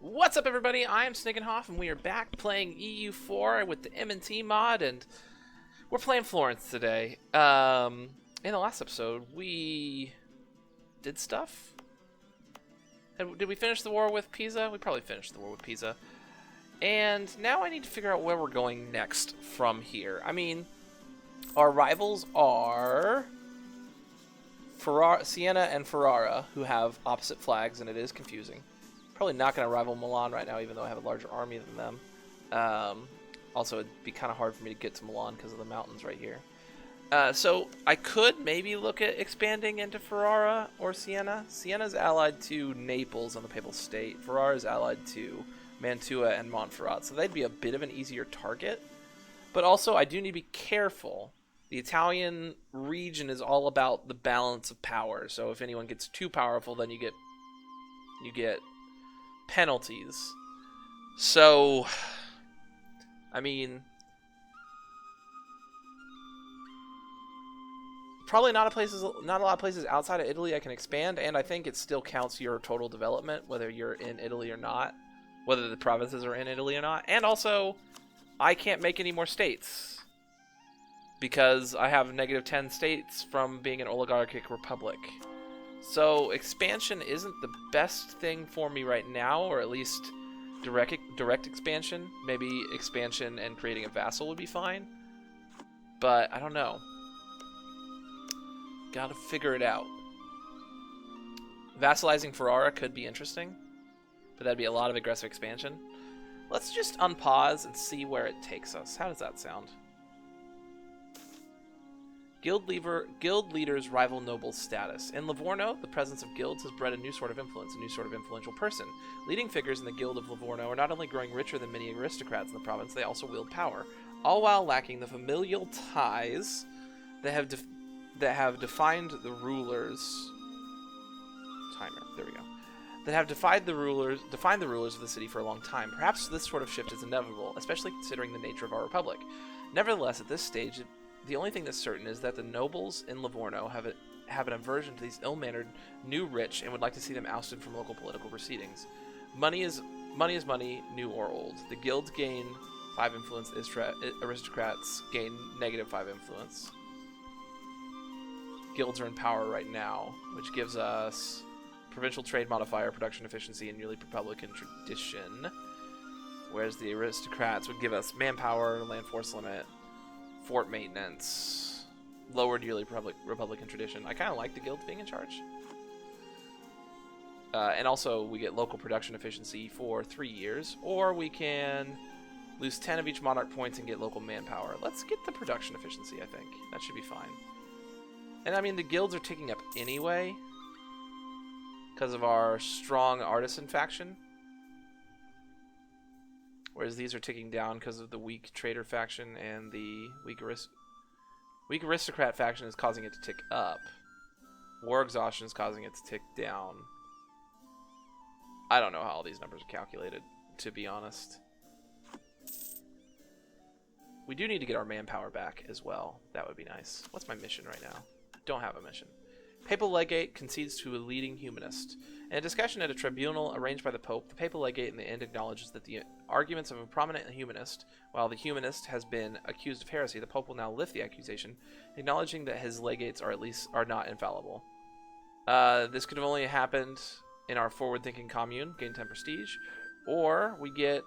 What's up, everybody? I am Snickenhoff, and we are back playing EU4 with the M&T mod, and we're playing Florence today. In the last episode, we did stuff. Did we finish the war with Pisa? We probably finished the war with Pisa. And now I need to figure out where we're going next from here. I mean, our rivals are Siena and Ferrara, who have opposite flags, and it is confusing. Probably not going to rival Milan right now, even though I have a larger army than them. Also, it'd be kind of hard for me to get to Milan because of the mountains right here. So I could maybe look at expanding into Ferrara or Siena. Siena's allied to Naples on the Papal State. Ferrara's allied to Mantua and Montferrat, so they'd be a bit of an easier target. But also, I do need to be careful. The Italian region is all about the balance of power. So if anyone gets too powerful, then you get penalties. So, I mean, probably not a lot of places outside of Italy I can expand, and I think it still counts your total development, whether you're in Italy or not, whether the provinces are in Italy or not. And also, I can't make any more states because I have negative 10 states from being an oligarchic republic. So expansion isn't the best thing for me right now, or at least direct expansion. Maybe expansion and creating a vassal would be fine, but I don't know. Gotta figure it out. Vassalizing Ferrara could be interesting, but that'd be a lot of aggressive expansion. Let's just unpause and see where it takes us. How does that sound? Guild leaders rival nobles status. In Livorno, the presence of guilds has bred a new sort of influence, a new sort of influential person. Leading figures in the Guild of Livorno are not only growing richer than many aristocrats in the province, they also wield power, all while lacking the familial ties that have defined the rulers. Timer. There we go. That have defined the rulers of the city for a long time. Perhaps this sort of shift is inevitable, especially considering the nature of our republic. Nevertheless, at this stage, the only thing that's certain is that the nobles in Livorno have an aversion to these ill-mannered new rich and would like to see them ousted from local political proceedings. Money is money, new or old. The guilds gain 5 influence, aristocrats gain negative 5 influence. Guilds are in power right now, which gives us provincial trade modifier, production efficiency, and nearly republican tradition. Whereas the aristocrats would give us manpower, land force limit, fort maintenance, lowered yearly republican tradition. I kind of like the guilds being in charge. And also, we get local production efficiency for 3 years, or we can lose 10 of each monarch points and get local manpower. Let's get the production efficiency, I think. That should be fine. And I mean, the guilds are ticking up anyway because of our strong artisan faction. Whereas these are ticking down because of the weak trader faction, and the weak aristocrat faction is causing it to tick up. War exhaustion is causing it to tick down. I don't know how all these numbers are calculated, to be honest. We do need to get our manpower back as well. That would be nice. What's my mission right now? Don't have a mission. Papal legate concedes to a leading humanist. In a discussion at a tribunal arranged by the Pope, the papal legate in the end acknowledges that the arguments of a prominent humanist, while the humanist has been accused of heresy, the Pope will now lift the accusation, acknowledging that his legates are not infallible. This could have only happened in our forward-thinking commune, gain 10 prestige, or we get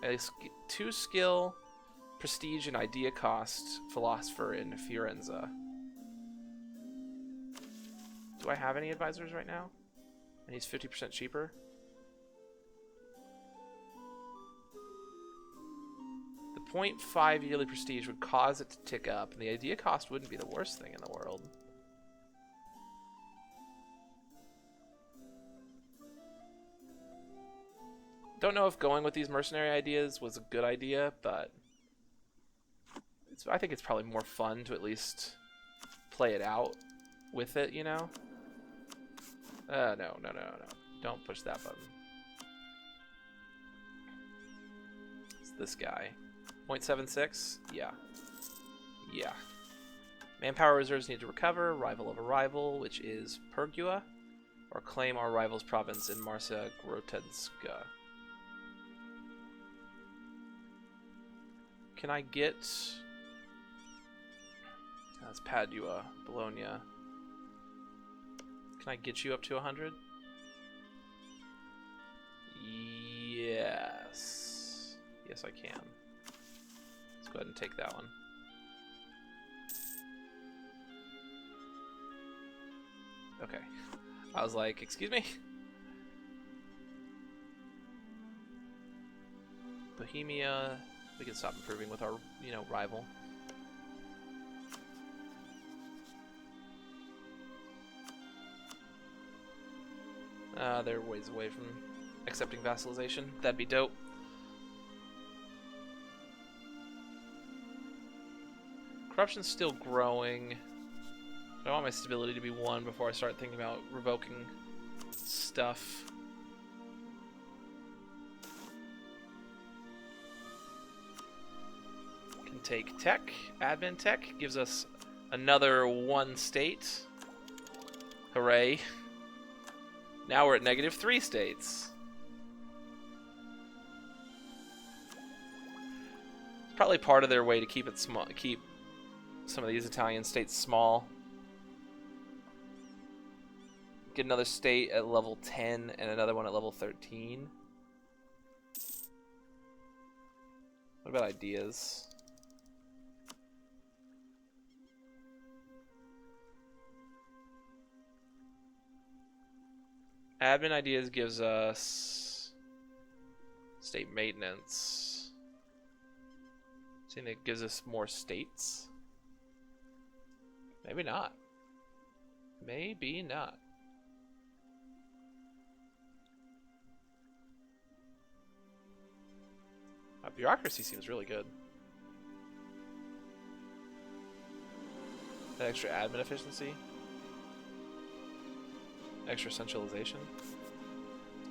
a 2 skill, prestige, and idea cost philosopher in Fiorenza. Do I have any advisors right now? And he's 50% cheaper. The 0.5 yearly prestige would cause it to tick up, and the idea cost wouldn't be the worst thing in the world. Don't know if going with these mercenary ideas was a good idea, but I think it's probably more fun to at least play it out with it, you know? No. Don't push that button. It's this guy. 0.76? Yeah. Manpower reserves need to recover. Rival of a rival, which is Pergua. Or claim our rival's province in Marsa Grotenska. Can I get... That's Padua, Bologna. Can I get you up to 100? Yes. Yes, I can. Let's go ahead and take that one. Okay. I was like, excuse me? Bohemia, we can stop improving with our, rival. They're ways away from accepting vassalization. That'd be dope. Corruption's still growing. I want my stability to be 1 before I start thinking about revoking stuff. Can take tech. Admin tech gives us another 1 state. Hooray. Now we're at -3 states. It's probably part of their way to keep it small, keep some of these Italian states small. Get another state at level 10 and another one at level 13. What about ideas? Admin ideas gives us state maintenance. Seeing it gives us more states? Maybe not. Maybe not. Bureaucracy seems really good. That extra admin efficiency. Extra centralization.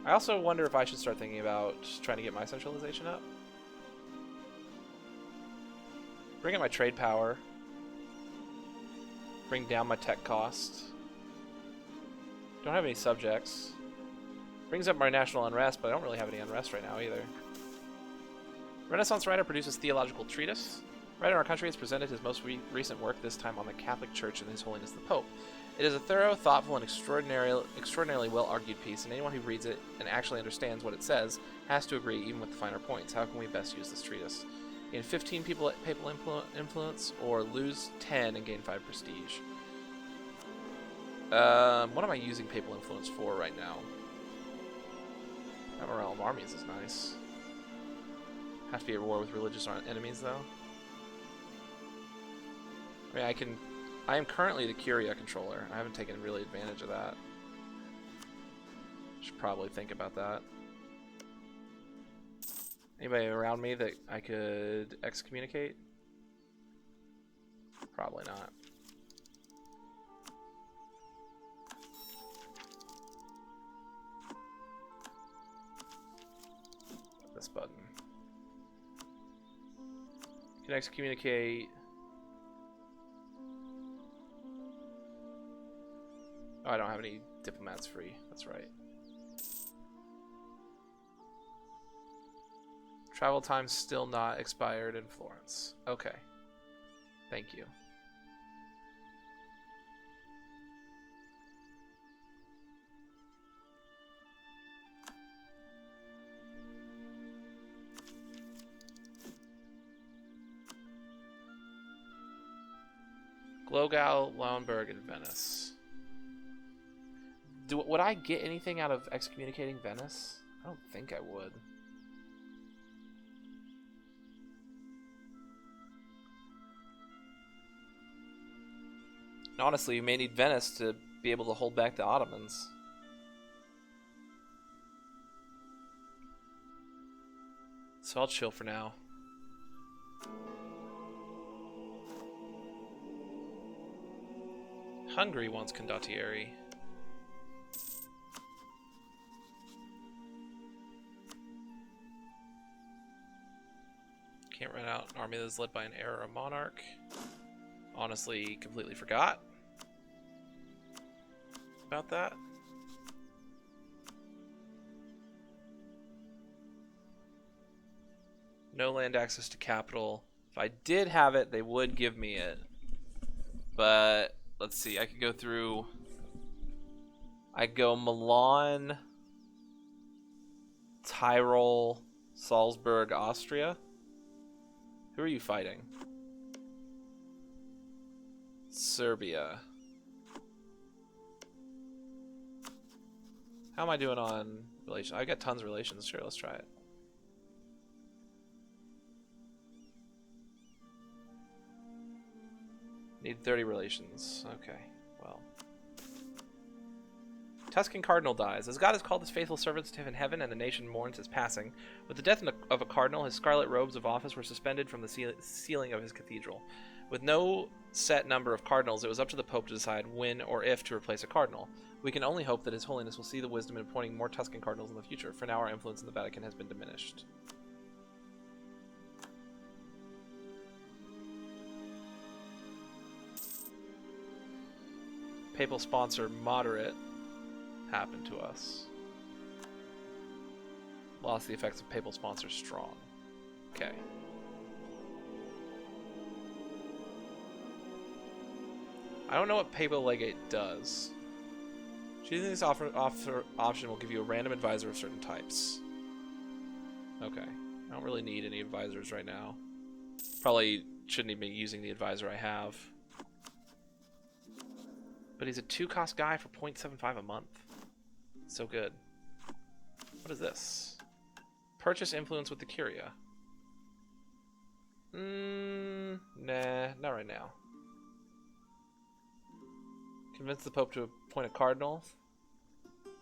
I also wonder if I should start thinking about trying to get my centralization up. Bring up my trade power. Bring down my tech cost. Don't have any subjects. Brings up my national unrest, but I don't really have any unrest right now either. Renaissance writer produces theological treatise. Writer in our country has presented his most recent work, this time on the Catholic Church and His Holiness the Pope. It is a thorough, thoughtful, and extraordinarily well-argued piece, and anyone who reads it and actually understands what it says has to agree, even with the finer points. How can we best use this treatise? Gain 15 papal influence, or lose 10 and gain 5 prestige. What am I using papal influence for right now? Realm armies is nice. Have to be at war with religious enemies, though. I mean, I am currently the Curia controller. I haven't taken really advantage of that. Should probably think about that. Anybody around me that I could excommunicate? Probably not. This button. Can excommunicate. Oh, I don't have any diplomats free. That's right. Travel time still not expired in Florence. Okay. Thank you. Glogau, Lauenburg, and Venice. Would I get anything out of excommunicating Venice? I don't think I would. And honestly, you may need Venice to be able to hold back the Ottomans. So I'll chill for now. Hungary wants condottieri. Can't run out an army that is led by an heir or a monarch. Honestly, completely forgot about that. No land access to capital. If I did have it, they would give me it. But let's see. I could go through. I go Milan, Tyrol, Salzburg, Austria. Who are you fighting? Serbia. How am I doing on relations? I got tons of relations. Sure, let's try it. Need 30 relations. Okay, well. Tuscan cardinal dies. As God has called his faithful servants to heaven and the nation mourns his passing, with the death of a cardinal, his scarlet robes of office were suspended from the ceiling of his cathedral. With no set number of cardinals, it was up to the Pope to decide when or if to replace a cardinal. We can only hope that His Holiness will see the wisdom in appointing more Tuscan cardinals in the future. For now, our influence in the Vatican has been diminished. Papal sponsor moderate happened to us. Lost the effects of papal sponsor strong. Okay. I don't know what papal legate does. Choosing this option will give you a random advisor of certain types. Okay. I don't really need any advisors right now. Probably shouldn't even be using the advisor I have. But he's a 2-cost guy for 0.75 a month. So good. What is this? Purchase influence with the Curia. Nah, not right now. Convince the Pope to appoint a cardinal.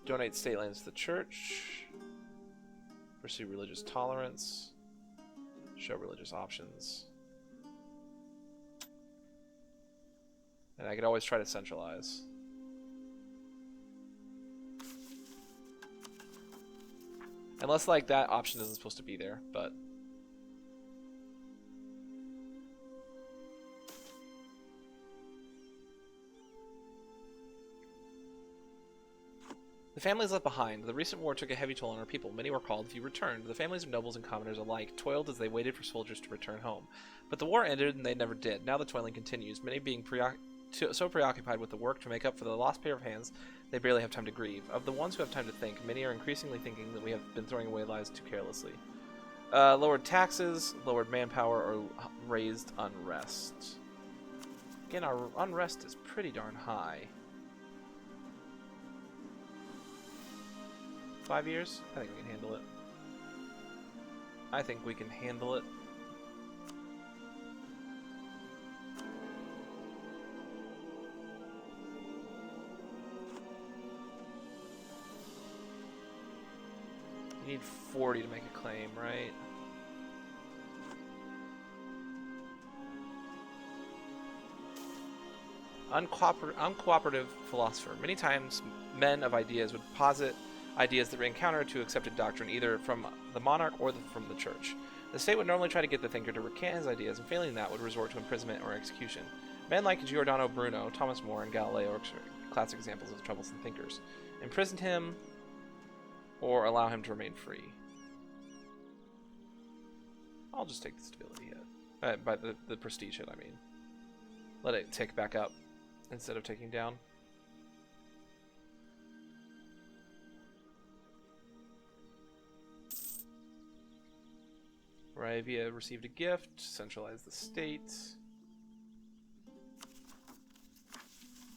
Donate state lands to the church. Pursue religious tolerance. Show religious options. And I could always try to centralize. Unless, like, that option isn't supposed to be there, but... The families left behind. The recent war took a heavy toll on our people. Many were called, few returned. The families of nobles and commoners alike toiled as they waited for soldiers to return home. But the war ended and they never did. Now the toiling continues, many being so preoccupied with the work to make up for the lost pair of hands, they barely have time to grieve. Of the ones who have time to think, many are increasingly thinking that we have been throwing away lives too carelessly. Lowered taxes, lowered manpower, or raised unrest. Again, our unrest is pretty darn high. 5 years? I think we can handle it. I think we can handle it. You need 40 to make a claim, right? Uncooperative philosopher. Many times, men of ideas would posit ideas that ran counter to accepted doctrine, either from the monarch or from the church. The state would normally try to get the thinker to recant his ideas, and failing that, would resort to imprisonment or execution. Men like Giordano Bruno, Thomas More, and Galileo are classic examples of troublesome thinkers. Imprison him, or allow him to remain free. I'll just take the stability hit. By the prestige hit, I mean. Let it tick back up instead of ticking down. Moravia received a gift. Centralize the state.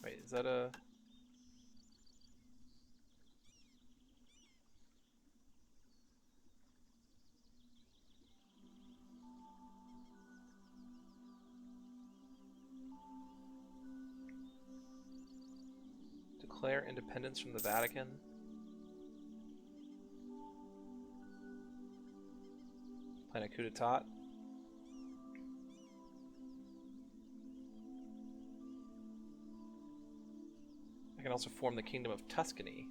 Wait, is that a... Declare independence from the Vatican. Plan a coup d'etat. I can also form the Kingdom of Tuscany.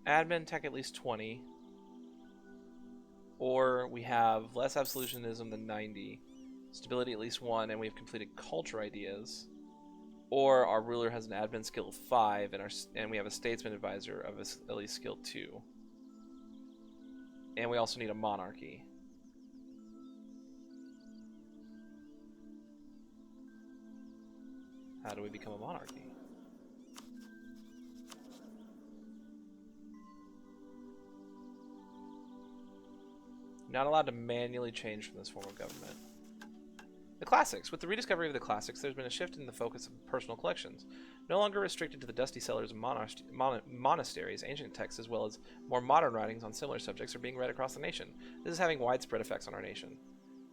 Admin tech at least 20. Or we have less absolutionism than 90. Stability at least 1, and we have completed culture ideas. Or our ruler has an admin skill of 5, and we have a statesman advisor of at least skill 2. And we also need a monarchy. How do we become a monarchy? Not allowed to manually change from this form of government. The classics. With the rediscovery of the classics, there's been a shift in the focus of personal collections. No longer restricted to the dusty cellars of monasteries, ancient texts, as well as more modern writings on similar subjects are being read across the nation. This is having widespread effects on our nation.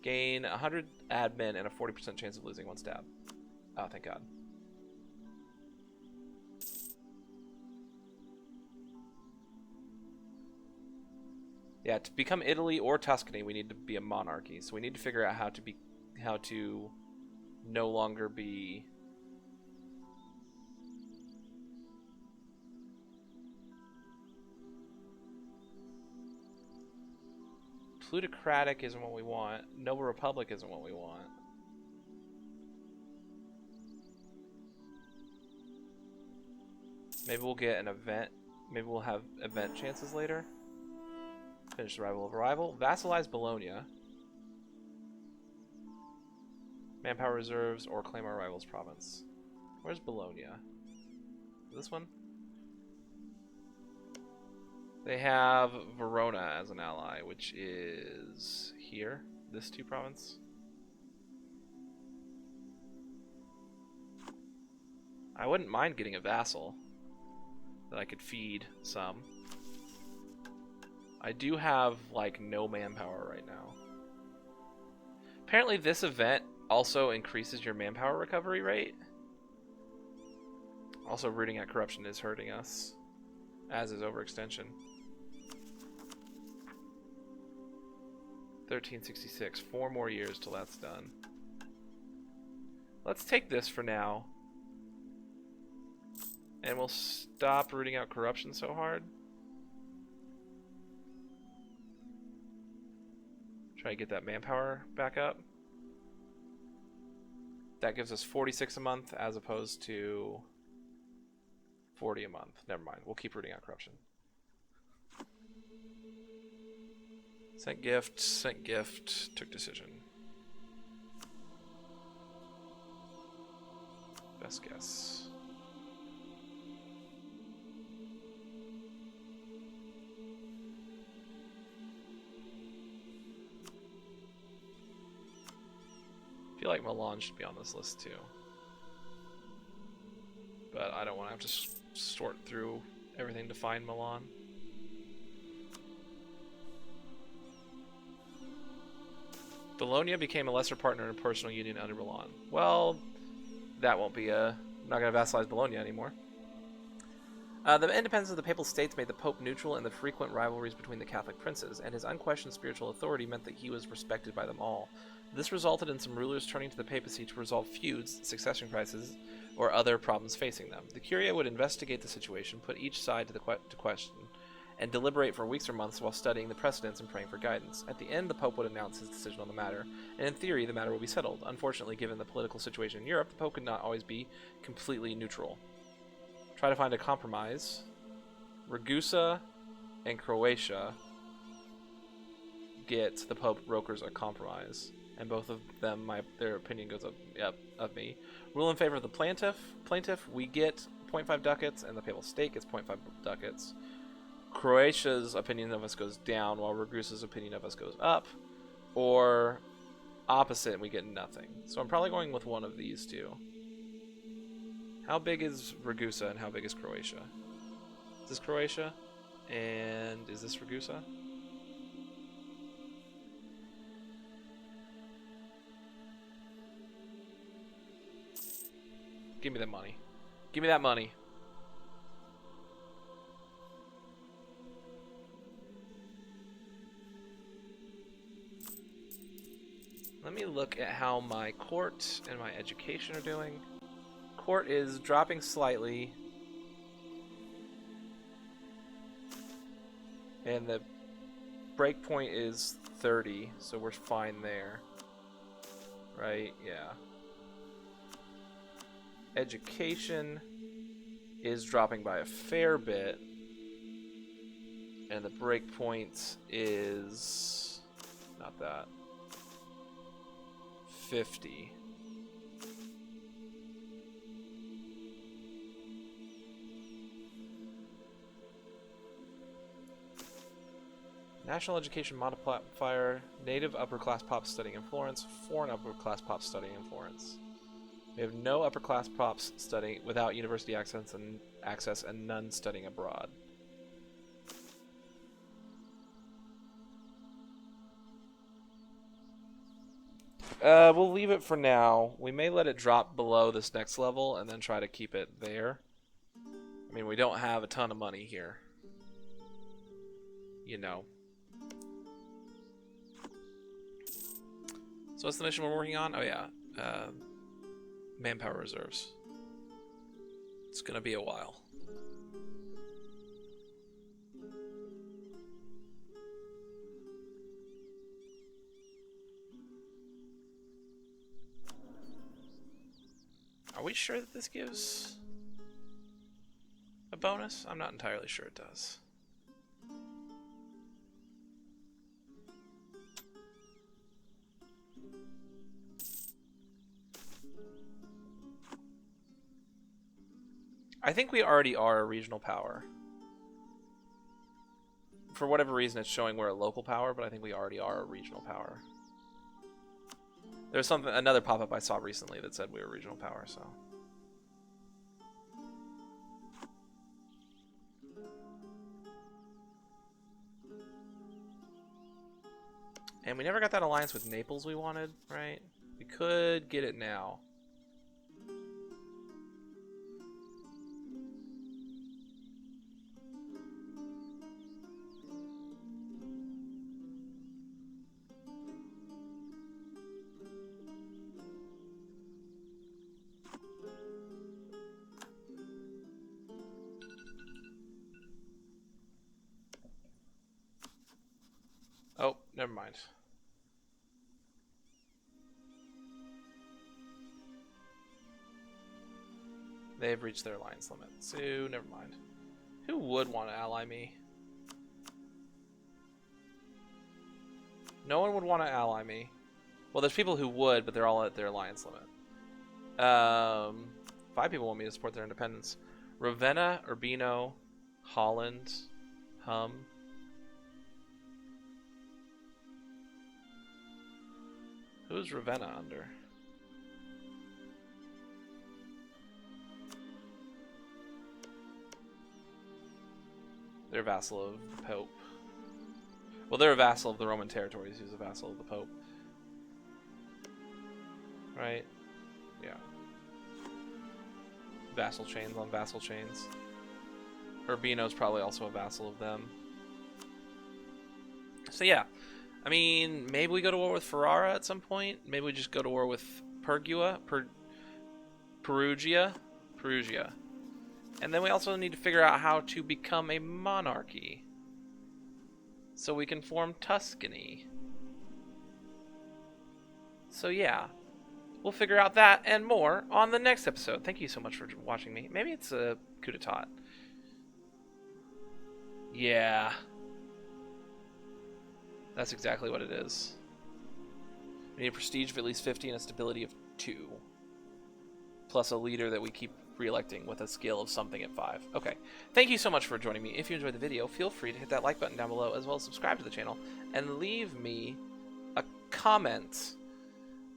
Gain 100 admin and a 40% chance of losing one stab. Oh, thank God. Yeah, to become Italy or Tuscany, we need to be a monarchy. So we need to figure out how to no longer be plutocratic isn't what we want. Noble Republic isn't what we want. Maybe we'll get an event. Maybe we'll have event chances later. Finish the rival of rival. Vassalize Bologna. Manpower reserves or claim our rival's province. Where's Bologna? This one? They have Verona as an ally, which is here. This 2 province. I wouldn't mind getting a vassal that I could feed some. I do have, like, no manpower right now. Apparently this event also increases your manpower recovery rate. Also, rooting out corruption is hurting us, as is overextension. 1366. 4 more years till that's done. Let's take this for now. And we'll stop rooting out corruption so hard. Try to get that manpower back up. That gives us 46 a month as opposed to 40 a month. Never mind. We'll keep rooting out corruption. Sent gift, took decision. Best guess. I feel like Milan should be on this list too. But I don't want to have to sort through everything to find Milan. Bologna became a lesser partner in a personal union under Milan. Well, that won't be a... I'm not going to vassalize Bologna anymore. The independence of the Papal States made the Pope neutral in the frequent rivalries between the Catholic princes, and his unquestioned spiritual authority meant that he was respected by them all. This resulted in some rulers turning to the papacy to resolve feuds, succession crises, or other problems facing them. The Curia would investigate the situation, put each side to question, and deliberate for weeks or months while studying the precedents and praying for guidance. At the end, the Pope would announce his decision on the matter, and in theory, the matter will be settled. Unfortunately, given the political situation in Europe, the Pope could not always be completely neutral. Try to find a compromise. Ragusa and Croatia get the Pope brokers a compromise, and both of them, their opinion goes up of me. Rule in favor of the plaintiff, we get 0.5 ducats, and the Papal State gets 0.5 ducats. Croatia's opinion of us goes down, while Ragusa's opinion of us goes up, or opposite, and we get nothing. So I'm probably going with one of these two. How big is Ragusa and how big is Croatia? Is this Croatia? And is this Ragusa? Give me that money. Give me that money. Let me look at how my court and my education are doing. Court is dropping slightly. And the break point is 30, so we're fine there. Right? Yeah. Education is dropping by a fair bit. And the breakpoint is not that. 50. National education modifier, native upper class pops studying in Florence, foreign upper class pops studying in Florence. We have no upper class pops studying without university access and none studying abroad. We'll leave it for now. We may let it drop below this next level and then try to keep it there. I mean, we don't have a ton of money here. You know. So what's the mission we're working on? Oh yeah, manpower reserves. It's gonna be a while. Are we sure that this gives a bonus? I'm not entirely sure it does. I think we already are a regional power. For whatever reason, it's showing we're a local power, but I think we already are a regional power. There's another pop-up I saw recently that said we were a regional power, so. And we never got that alliance with Naples we wanted, right? We could get it now. Oh, never mind. They've reached their alliance limit, so never mind. Who would want to ally me? No one would want to ally me. Well, there's people who would, but they're all at their alliance limit. 5 people want me to support their independence. Ravenna, Urbino, Holland, Hum. Who's Ravenna under? They're a vassal of the Pope. Well, they're a vassal of the Roman territories. Who's a vassal of the Pope? Right? Yeah. Vassal chains on vassal chains. Urbino's probably also a vassal of them. So yeah. I mean, maybe we go to war with Ferrara at some point. Maybe we just go to war with Perugia. And then we also need to figure out how to become a monarchy. So we can form Tuscany. So yeah. We'll figure out that and more on the next episode. Thank you so much for watching me. Maybe it's a coup d'etat. Yeah. That's exactly what it is. We need a prestige of at least 50 and a stability of 2. Plus a leader that we keep re-electing with a skill of something at 5. Okay. Thank you so much for joining me. If you enjoyed the video, feel free to hit that like button down below, as well as subscribe to the channel, and leave me a comment.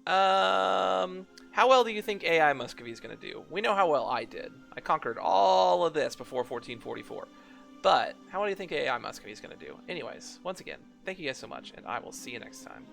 How well do you think AI Muscovy is going to do? We know how well I did. I conquered all of this before 1444. But how do you think AI Muscovy is going to do? Anyways, once again, thank you guys so much, and I will see you next time.